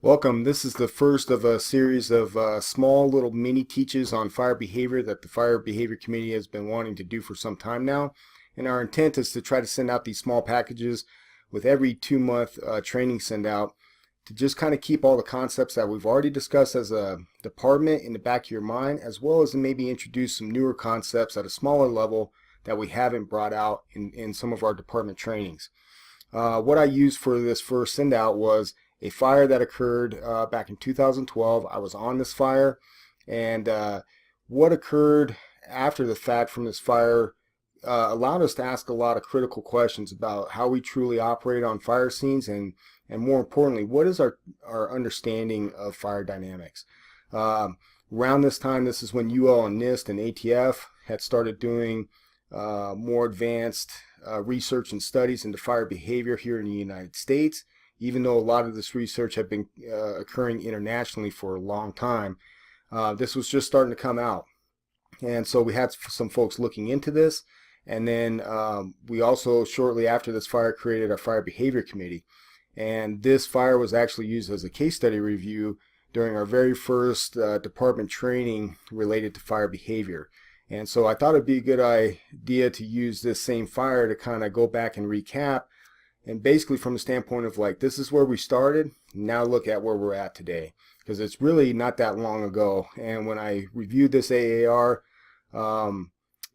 Welcome. This is the first of a series of small little mini teaches on fire behavior that the Fire Behavior Committee has been wanting to do for some time now. And our intent is to try to send out these small packages with every 2-month training send out to just kind of keep all the concepts that we've already discussed as a department in the back of your mind, as well as maybe introduce some newer concepts at a smaller level that we haven't brought out in some of our department trainings. What I used for this first send out was a fire that occurred back in 2012. I was on this fire, and what occurred after the fact from this fire allowed us to ask a lot of critical questions about how we truly operate on fire scenes, and more importantly, what is our understanding of fire dynamics. Around this time, this is when UL and NIST and ATF had started doing more advanced research and studies into fire behavior here in the United States. Even though a lot of this research had been occurring internationally for a long time, this was just starting to come out. And so we had some folks looking into this. And then we also, shortly after this fire, created our Fire Behavior Committee. And this fire was actually used as a case study review during our very first department training related to fire behavior. And so I thought it'd be a good idea to use this same fire to kind of go back and recap. And basically from the standpoint of like, this is where we started, now look at where we're at today. Because it's really not that long ago. And when I reviewed this AAR,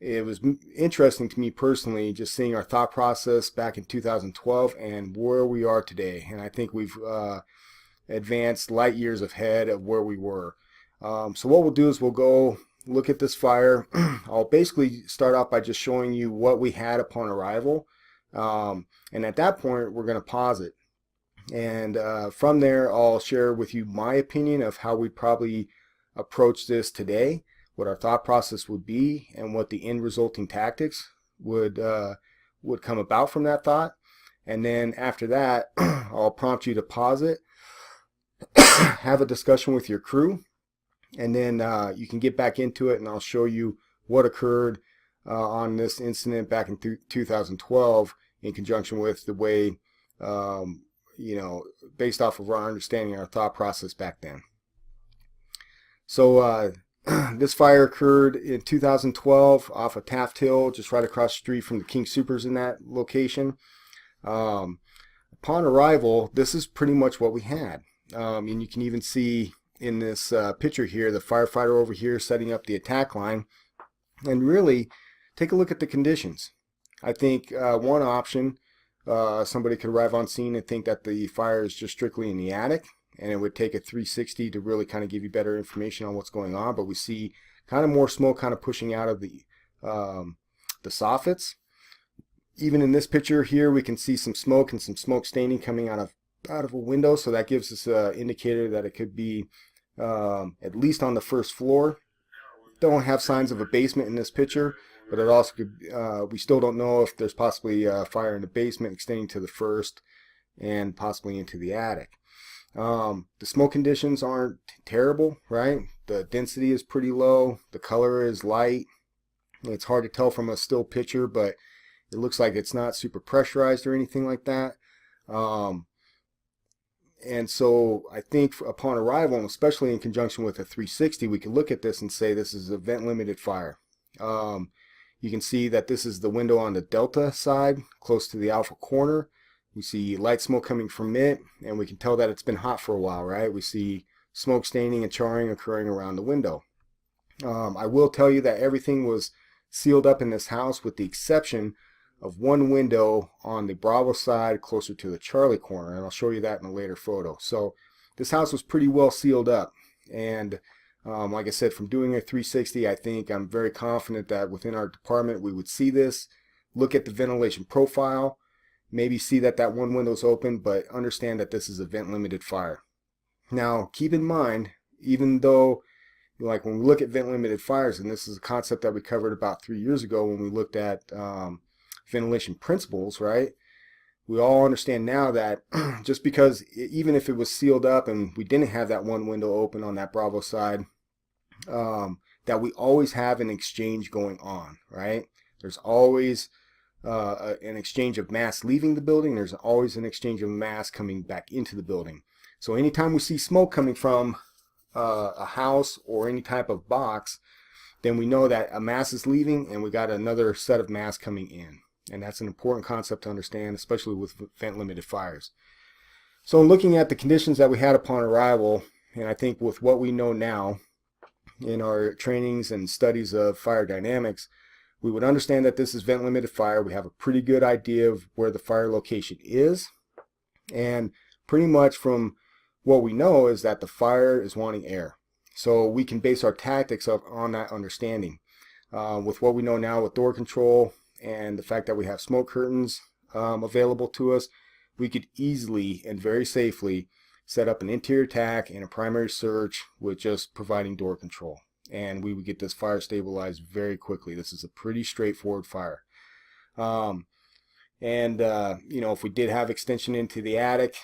it was interesting to me personally, just seeing our thought process back in 2012 and where we are today. And I think we've advanced light years ahead of where we were. So what we'll do is we'll go look at this fire. I'll basically start off by just showing you what we had upon arrival. And at that point, we're going to pause it. And from there, I'll share with you my opinion of how we'd probably approach this today, what our thought process would be, and what the end resulting tactics would come about from that thought. And then after that, I'll prompt you to pause it, have a discussion with your crew, and then you can get back into it, and I'll show you what occurred on this incident back in 2012 in conjunction with the way, based off of our understanding, our thought process back then. So this fire occurred in 2012 off of Taft Hill, just right across the street from the King Soopers in that location. Upon arrival, this is pretty much what we had. And you can even see in this picture here, the firefighter over here setting up the attack line. And really, take a look at the conditions. I think one option, somebody could arrive on scene and think that the fire is just strictly in the attic, and it would take a 360 to really kind of give you better information on what's going on. But we see kind of more smoke kind of pushing out of the soffits. Even in this picture here, we can see some smoke and some smoke staining coming out of a window, so that gives us an indicator that it could be at least on the first floor. Don't have signs of a basement in this picture, but it also could, we still don't know if there's possibly a fire in the basement extending to the first and possibly into the attic. The smoke conditions aren't terrible, right? The density is pretty low. The color is light. It's hard to tell from a still picture, but it looks like it's not super pressurized or anything like that. And so I think upon arrival, and especially in conjunction with a 360, we can look at this and say this is a vent limited fire. You can see that this is the window on the delta side, close to the alpha corner. We see light smoke coming from it, and we can tell that it's been hot for a while, right? We see smoke staining and charring occurring around the window. I will tell you that everything was sealed up in this house with the exception of one window on the Bravo side closer to the Charlie corner, and I'll show you that in a later photo. So this house was pretty well sealed up, and like I said, from doing a 360, I think I'm very confident that within our department we would see this, look at the ventilation profile, maybe see that that one window's open, but understand that this is a vent limited fire. Now keep in mind, even though like when we look at vent limited fires, and this is a concept that we covered about 3 years ago when we looked at ventilation principles, right? We all understand now that just because even if it was sealed up and we didn't have that one window open on that Bravo side, that we always have an exchange going on, right? There's always an exchange of mass leaving the building. There's always an exchange of mass coming back into the building. So anytime we see smoke coming from a house or any type of box, then we know that a mass is leaving and we got another set of mass coming in. And that's an important concept to understand, especially with vent limited fires. So in looking at the conditions that we had upon arrival, and I think with what we know now in our trainings and studies of fire dynamics, we would understand that this is vent limited fire. We have a pretty good idea of where the fire location is, and pretty much from what we know is that the fire is wanting air. So we can base our tactics on that understanding. With what we know now with door control and the fact that we have smoke curtains available to us, we could easily and very safely set up an interior attack and a primary search with just providing door control. And we would get this fire stabilized very quickly. This is a pretty straightforward fire. You know, if we did have extension into the attic,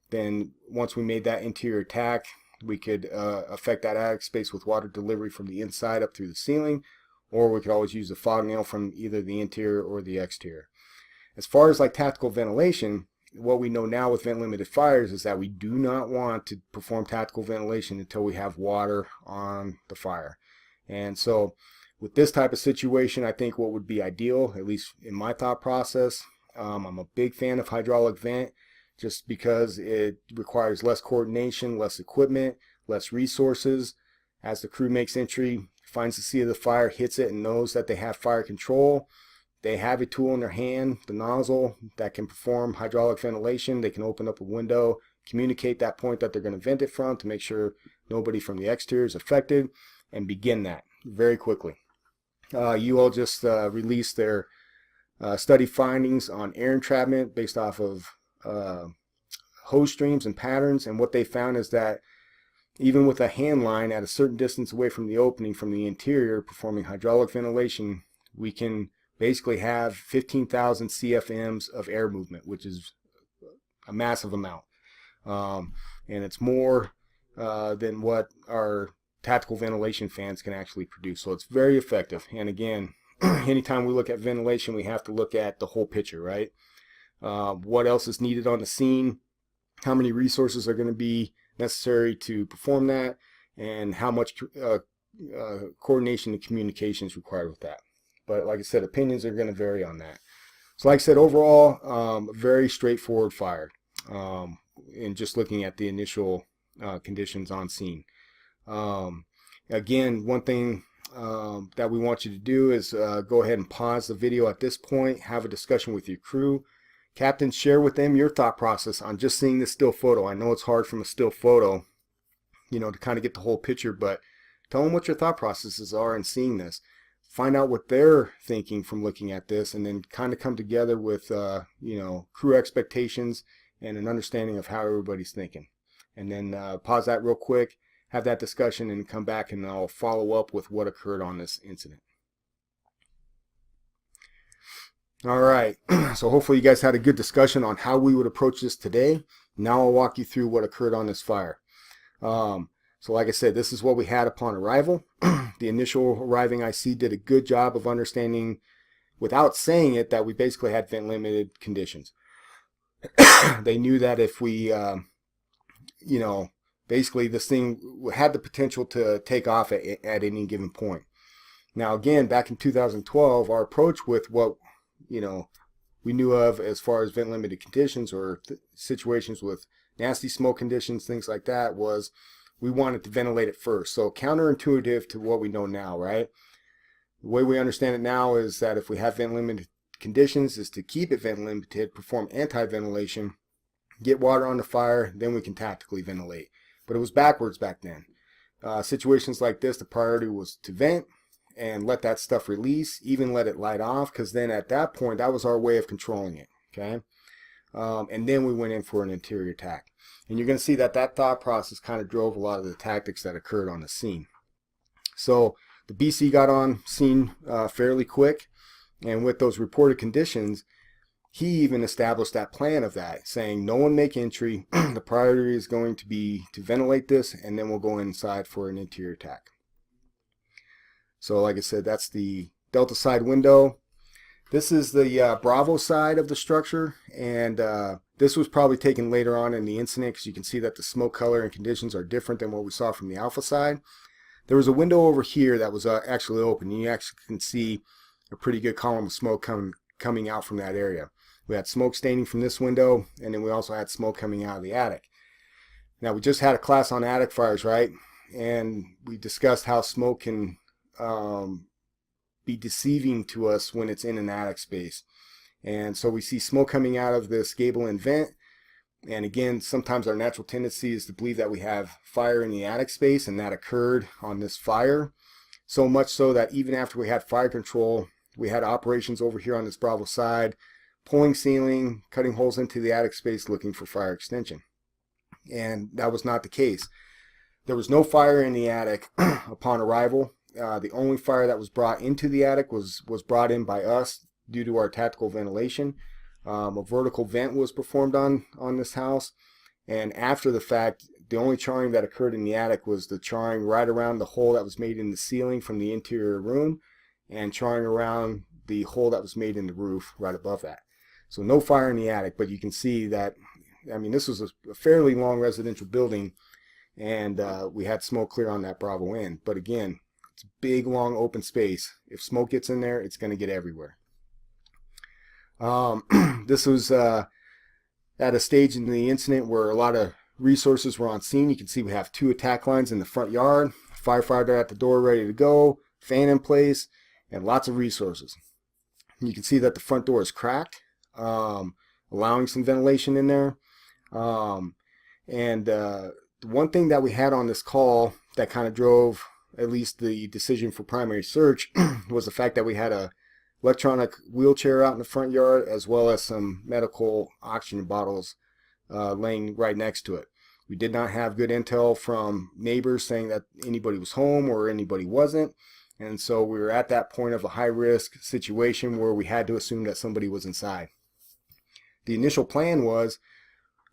then once we made that interior attack, we could affect that attic space with water delivery from the inside up through the ceiling, or we could always use a fog nail from either the interior or the exterior. As far as like tactical ventilation, what we know now with vent limited fires is that we do not want to perform tactical ventilation until we have water on the fire. And so with this type of situation, I think what would be ideal, at least in my thought process, I'm a big fan of hydraulic vent just because it requires less coordination, less equipment, less resources. As the crew makes entry, finds the seat of the fire, hits it, and knows that they have fire control, they have a tool in their hand, the nozzle, that can perform hydraulic ventilation. They can open up a window, communicate that point that they're going to vent it from to make sure nobody from the exterior is affected, and begin that very quickly. UL just released their study findings on air entrapment based off of hose streams and patterns, and what they found is that even with a hand line at a certain distance away from the opening from the interior performing hydraulic ventilation, we can basically have 15,000 CFMs of air movement, which is a massive amount. And it's more than what our tactical ventilation fans can actually produce. So it's very effective. And again, anytime we look at ventilation, we have to look at the whole picture, right? What else is needed on the scene? How many resources are going to be necessary to perform that? And how much coordination and communication is required with that? But like I said, opinions are going to vary on that. So like I said, overall, very straightforward fire in just looking at the initial conditions on scene. Again, one thing that we want you to do is go ahead and pause the video at this point, have a discussion with your crew. Captain, share with them your thought process on just seeing this still photo. I know it's hard from a still photo, you know, to kind of get the whole picture, but tell them what your thought processes are in seeing this. Find out what they're thinking from looking at this, and then kind of come together with, you know, crew expectations and an understanding of how everybody's thinking. And then pause that real quick, have that discussion, and come back and I'll follow up with what occurred on this incident. All right, so hopefully you guys had a good discussion on how we would approach this today. Now I'll walk you through what occurred on this fire. So like I said, this is what we had upon arrival. The initial arriving IC did a good job of understanding, without saying it, that we basically had vent limited conditions. They knew that if we, you know, basically this thing had the potential to take off at any given point. Now again, back in 2012, our approach with what, you know, we knew of as far as vent limited conditions or situations with nasty smoke conditions, things like that, was we wanted to ventilate it first. So counterintuitive to what we know now, right? The way we understand it now is that if we have vent limited conditions is to keep it vent limited, perform anti-ventilation, get water on the fire, then we can tactically ventilate. But it was backwards back then. Situations like this, the priority was to vent and let that stuff release, even let it light off, because then at that point, that was our way of controlling it, okay? And then we went in for an interior attack. And you're going to see that that thought process kind of drove a lot of the tactics that occurred on the scene. So the BC got on scene fairly quick, and with those reported conditions, he even established that plan of that, saying no one make entry, the priority is going to be to ventilate this, and then we'll go inside for an interior attack. So like I said, that's the Delta side window. This is the Bravo side of the structure, and this was probably taken later on in the incident because you can see that the smoke color and conditions are different than what we saw from the Alpha side. There was a window over here that was actually open, and you actually can see a pretty good column of smoke coming out from that area. We had smoke staining from this window, and then we also had smoke coming out of the attic. Now, we just had a class on attic fires, right? And we discussed how smoke can be deceiving to us when it's in an attic space. And so we see smoke coming out of this gable end vent. And again, sometimes our natural tendency is to believe that we have fire in the attic space, and that occurred on this fire. So much so that even after we had fire control, we had operations over here on this Bravo side, pulling ceiling, cutting holes into the attic space, looking for fire extension. And that was not the case. There was no fire in the attic upon arrival. The only fire that was brought into the attic was brought in by us due to our tactical ventilation. A vertical vent was performed on this house, and after the fact, the only charring that occurred in the attic was the charring right around the hole that was made in the ceiling from the interior room, and charring around the hole that was made in the roof right above that. So no fire in the attic, but you can see that, I mean, this was a fairly long residential building, and we had smoke clear on that Bravo end. But again, it's a big, long, open space. If smoke gets in there, it's going to get everywhere. This was at a stage in the incident where a lot of resources were on scene. You can see we have 2 attack lines in the front yard, firefighter at the door ready to go, fan in place, and lots of resources. You can see that the front door is cracked, allowing some ventilation in there. The one thing that we had on this call that kind of drove at least the decision for primary search was the fact that we had a electronic wheelchair out in the front yard, as well as some medical oxygen bottles laying right next to it. We did not have good intel from neighbors saying that anybody was home or anybody wasn't, and so we were at that point of a high-risk situation where we had to assume that somebody was inside. The initial plan was,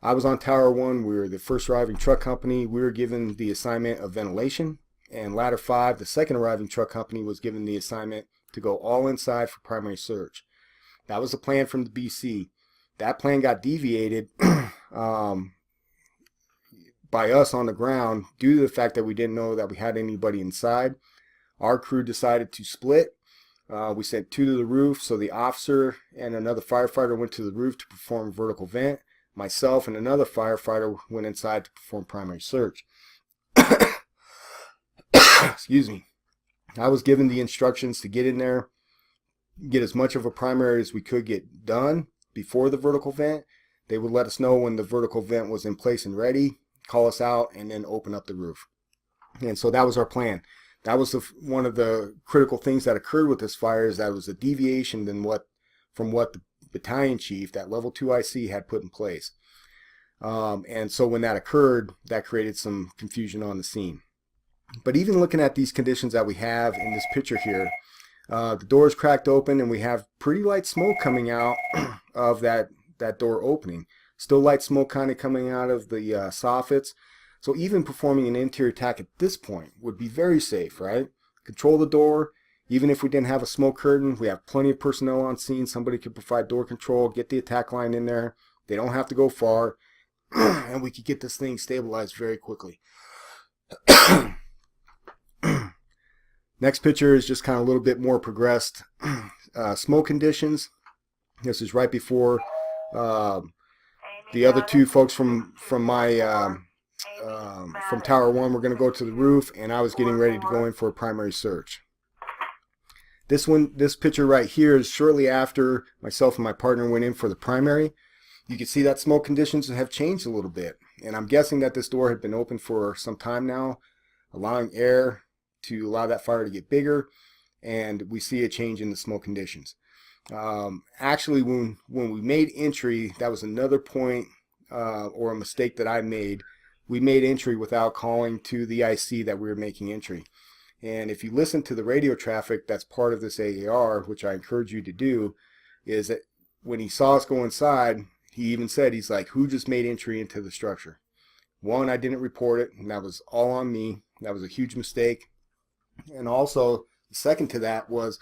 I was on Tower 1, we were the first arriving truck company, we were given the assignment of ventilation, and Ladder 5, the second arriving truck company, was given the assignment to go all inside for primary search. That was the plan from the BC. That plan got deviated by us on the ground due to the fact that we didn't know that we had anybody inside. Our crew decided to split. We sent 2 to the roof, so the officer and another firefighter went to the roof to perform vertical vent. Myself and another firefighter went inside to perform primary search. Excuse me. I was given the instructions to get in there, get as much of a primary as we could get done before the vertical vent. They would let us know when the vertical vent was in place and ready, call us out, and then open up the roof. And so that was our plan. That was one of the critical things that occurred with this fire, is that it was a deviation from what the battalion chief, that level 2 IC, had put in place. And so when that occurred, that created some confusion on the scene. But even looking at these conditions that we have in this picture here, the door is cracked open and we have pretty light smoke coming out of that door opening. Still light smoke kind of coming out of the soffits. So even performing an interior attack at this point would be very safe, right? Control the door. Even if we didn't have a smoke curtain, we have plenty of personnel on scene. Somebody could provide door control, get the attack line in there. They don't have to go far. And we could get this thing stabilized very quickly. Next picture is just kind of a little bit more progressed smoke conditions. This is right before the other 2 folks from my from Tower 1 were going to go to the roof, and I was getting ready to go in for a primary search. This picture right here is shortly after myself and my partner went in for the primary. You can see that smoke conditions have changed a little bit, and I'm guessing that this door had been open for some time now, allowing air to allow that fire to get bigger, and we see a change in the smoke conditions. Actually, when we made entry, that was another point or a mistake that I made. We made entry without calling to the IC that we were making entry. And if you listen to the radio traffic that's part of this AAR, which I encourage you to do, is that when he saw us go inside, he even said, he's like, who just made entry into the structure? One, I didn't report it, and that was all on me. That was a huge mistake. And also, the second to that was,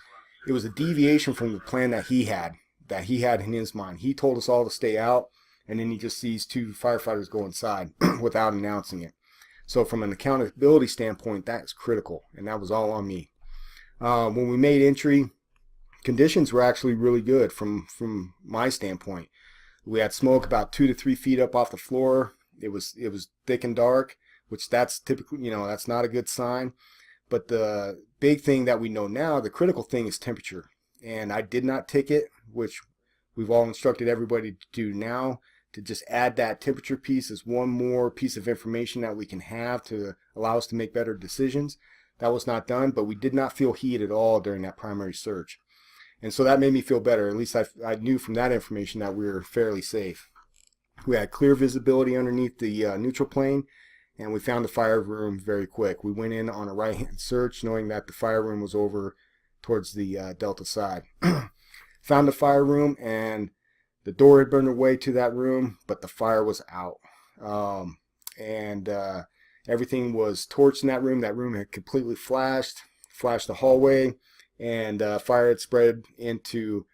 it was a deviation from the plan that he had in his mind. He told us all to stay out, and then he just sees two firefighters go inside without announcing it. So from an accountability standpoint, that's critical, and that was all on me. When we made entry, conditions were actually really good from my standpoint. We had smoke about 2 to 3 feet up off the floor. It was thick and dark, which that's typically, that's not a good sign. But the big thing that we know now, the critical thing, is temperature. And I did not ticket, which we've all instructed everybody to do now, to just add that temperature piece as one more piece of information that we can have to allow us to make better decisions. That was not done, but we did not feel heat at all during that primary search. And so that made me feel better. At least I knew from that information that we were fairly safe. We had clear visibility underneath the neutral plane, and we found the fire room very quick. We went in on a right-hand search, knowing that the fire room was over towards the Delta side. Found the fire room, and the door had burned away to that room, but the fire was out. Everything was torched in that room. That room had completely flashed the hallway, and fire had spread into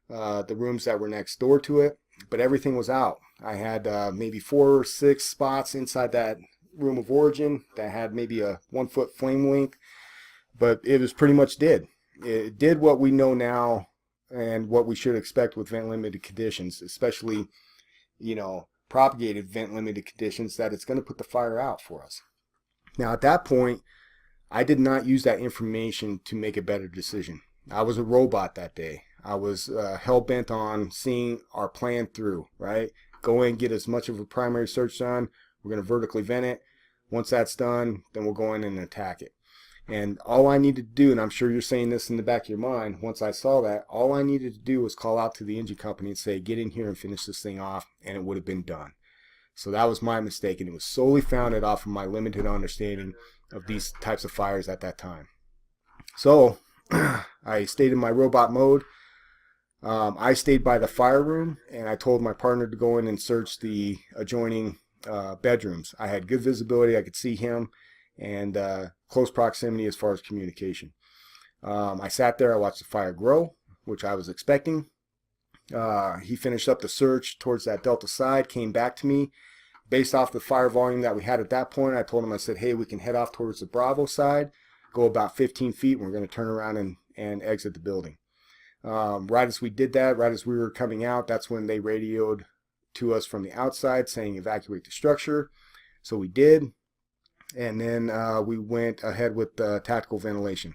the rooms that were next door to it, but everything was out. I had maybe 4 or 6 spots inside that room of origin that had maybe a 1-foot flame length, but it was pretty much dead. It did what we know now and what we should expect with vent limited conditions, especially, propagated vent limited conditions, that it's going to put the fire out for us. Now at that point, I did not use that information to make a better decision. I was a robot that day. I was hell-bent on seeing our plan through, right? Go in, get as much of a primary search done. We're going to vertically vent it. Once that's done, then we'll go in and attack it. And all I needed to do, and I'm sure you're saying this in the back of your mind, once I saw that, all I needed to do was call out to the engine company and say, get in here and finish this thing off, and it would have been done. So that was my mistake, and it was solely founded off of my limited understanding of these types of fires at that time. So I stayed in my robot mode. I stayed by the fire room, and I told my partner to go in and search the adjoining bedrooms. I had good visibility. I could see him, and close proximity as far as communication. I sat there. I watched the fire grow, which I was expecting. He finished up the search towards that Delta side, came back to me. Based off the fire volume that we had at that point, I told him, I said, hey, we can head off towards the Bravo side, go about 15 feet, and we're going to turn around and exit the building. Right as we did that, right as we were coming out, that's when they radioed to us from the outside saying evacuate the structure. So we did, and then we went ahead with tactical ventilation.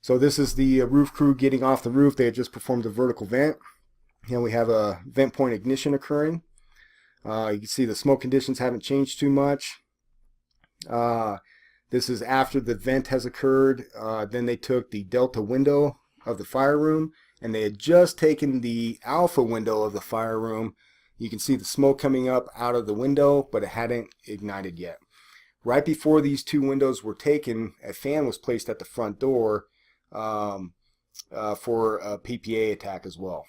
So this is the roof crew getting off the roof. They had just performed a vertical vent, and we have a vent point ignition occurring. You can see the smoke conditions haven't changed too much. This is after the vent has occurred. Then they took the Delta window of the fire room, and they had just taken the Alpha window of the fire room. You can see the smoke coming up out of the window, but it hadn't ignited yet. Right before these two windows were taken, a fan was placed at the front door for a PPA attack as well.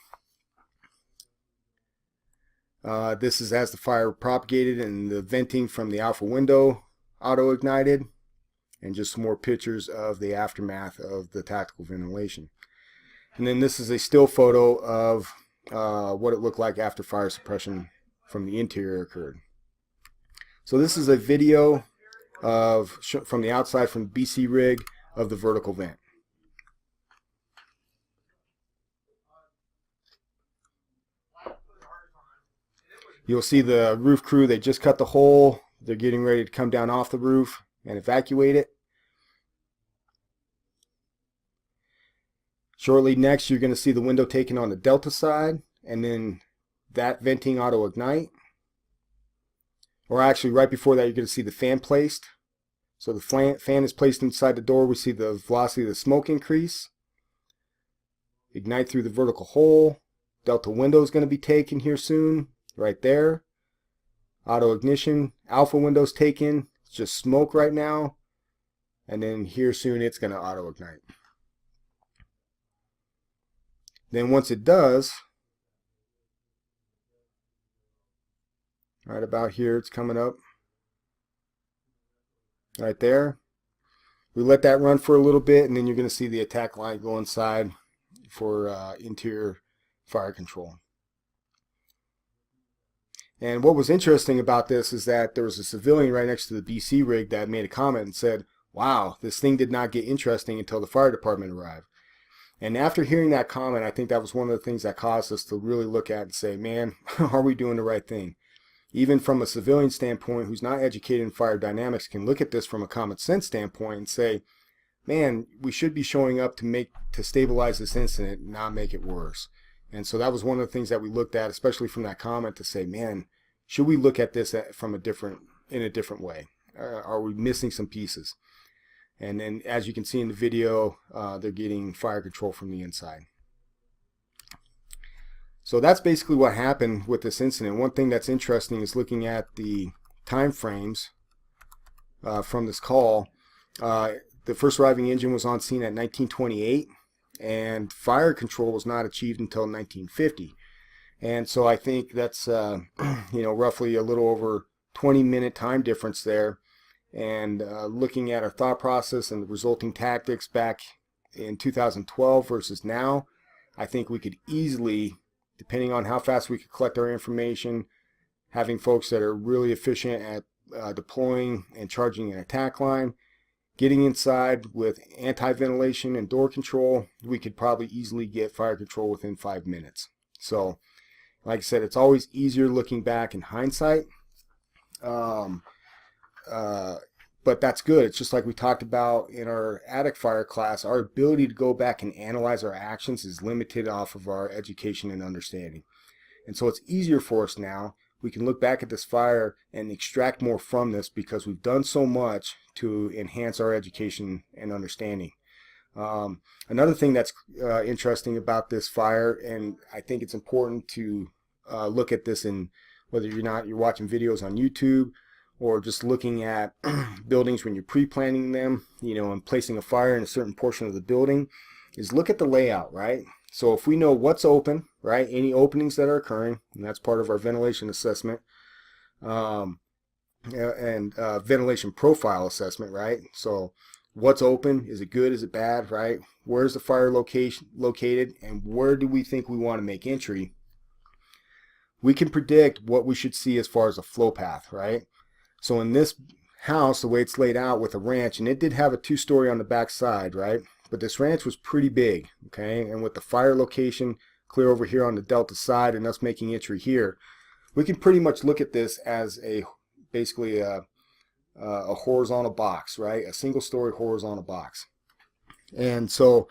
This is as the fire propagated and the venting from the Alpha window auto-ignited, and just some more pictures of the aftermath of the tactical ventilation. And then this is a still photo of what it looked like after fire suppression from the interior occurred. So this is a video of from the outside from the BC rig of the vertical vent. You'll see the roof crew, they just cut the hole. They're getting ready to come down off the roof and evacuate it. Shortly next, you're going to see the window taken on the Delta side, and then that venting auto-ignite. Or actually, right before that, you're going to see the fan placed. So the fan is placed inside the door. We see the velocity of the smoke increase. Ignite through the vertical hole. Delta window is going to be taken here soon. Right there. Auto ignition. Alpha window's taken. It's just smoke right now. And then here soon it's going to auto ignite. Then once it does, right about here it's coming up. Right there. We let that run for a little bit, and then you're going to see the attack line go inside for interior fire control. And what was interesting about this is that there was a civilian right next to the BC rig that made a comment and said, wow, this thing did not get interesting until the fire department arrived. And after hearing that comment, I think that was one of the things that caused us to really look at and say, man, are we doing the right thing? Even from a civilian standpoint who's not educated in fire dynamics can look at this from a common sense standpoint and say, man, we should be showing up to stabilize this incident, not make it worse. And so that was one of the things that we looked at, especially from that comment, to say, man, should we look at this in a different way? Are we missing some pieces? And then, as you can see in the video, they're getting fire control from the inside. So that's basically what happened with this incident. One thing that's interesting is looking at the time frames from this call. The first arriving engine was on scene at 1928, and fire control was not achieved until 1950. And so I think that's roughly a little over 20-minute time difference there. And looking at our thought process and the resulting tactics back in 2012 versus now, I think we could easily, depending on how fast we could collect our information, having folks that are really efficient at deploying and charging an attack line, getting inside with anti-ventilation and door control, we could probably easily get fire control within 5 minutes. So, like I said, it's always easier looking back in hindsight. But that's good. It's just like we talked about in our attic fire class, our ability to go back and analyze our actions is limited off of our education and understanding. And so it's easier for us now. We can look back at this fire and extract more from this because we've done so much to enhance our education and understanding. Another thing that's interesting about this fire, and I think it's important to look at this in whether you're watching videos on YouTube or just looking at buildings when you're pre-planning them, and placing a fire in a certain portion of the building, is look at the layout, right? So if we know what's open, right, any openings that are occurring, and that's part of our ventilation assessment, and ventilation profile assessment, right? So what's open, is it good, is it bad, right? Where's the fire located, and where do we think we want to make entry? We can predict what we should see as far as a flow path, right? So in this house, the way it's laid out with a ranch, and it did have a 2-story on the back side, right? But this ranch was pretty big, okay? And with the fire location clear over here on the delta side and us making entry here, we can pretty much look at this as basically a horizontal box, right? A single-story horizontal box. And so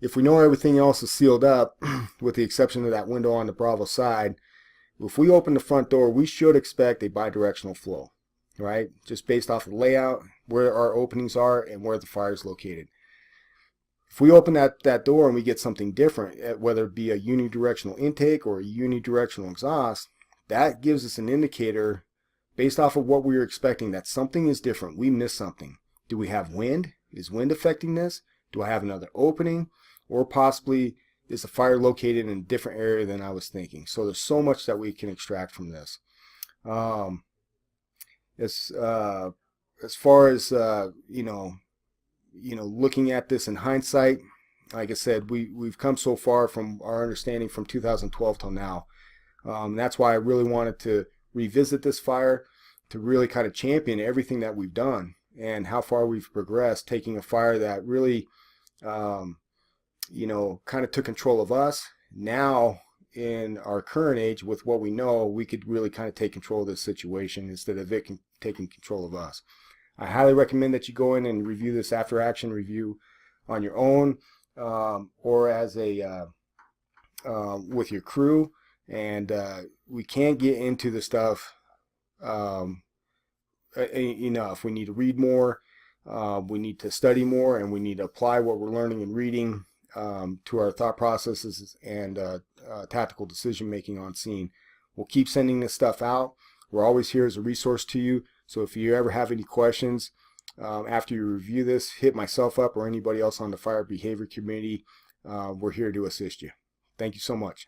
if we know everything else is sealed up, with the exception of that window on the Bravo side, if we open the front door, we should expect a bidirectional flow, right? Just based off of the layout, where our openings are, and where the fire is located. If we open that door and we get something different, whether it be a unidirectional intake or a unidirectional exhaust, that gives us an indicator based off of what we were expecting that something is different. We missed something. Do we have wind? Is wind affecting this? Do I have another opening? Or possibly is the fire located in a different area than I was thinking? So there's so much that we can extract from this. As far as looking at this in hindsight, like I said, we've come so far from our understanding from 2012 till now. That's why I really wanted to revisit this fire, to really kind of champion everything that we've done and how far we've progressed, taking a fire that really kind of took control of us. Now in our current age, with what we know, we could really kind of take control of this situation instead of it taking control of us. I highly recommend that you go in and review this after action review on your own, or as with your crew. And we can't get into the stuff enough. We need to read more, we need to study more, and we need to apply what we're learning and reading to our thought processes and tactical decision making on scene. We'll keep sending this stuff out. We're always here as a resource to you. So if you ever have any questions after you review this, hit myself up or anybody else on the fire behavior committee. We're here to assist you. Thank you so much.